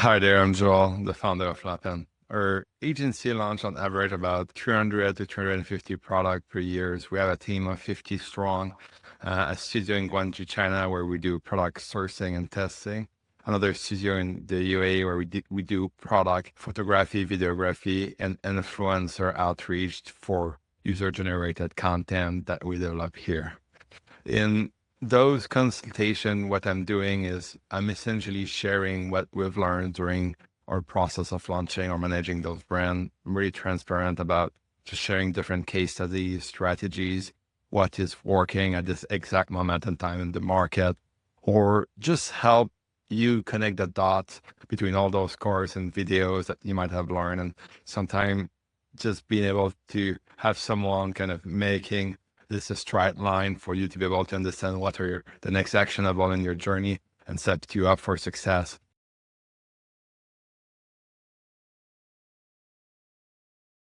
Hi there, I'm Joel, the founder of Lapen. Our agency launched on average about 300 to 350 products per year. So we have a team of 50 strong, a studio in Guangzhou, China, where we do product sourcing and testing. Another studio in the UAE where we do product photography, videography, and influencer outreach for user-generated content that we develop here. In those consultation, what I'm doing is I'm essentially sharing what we've learned during our process of launching or managing those brands. I'm really transparent about just sharing different case studies, strategies, what is working at this exact moment in time in the market, or just help you connect the dots between all those courses and videos that you might have learned. And sometimes just being able to have someone kind of making this a straight line for you to be able to understand what are the next actionable in your journey and set you up for success.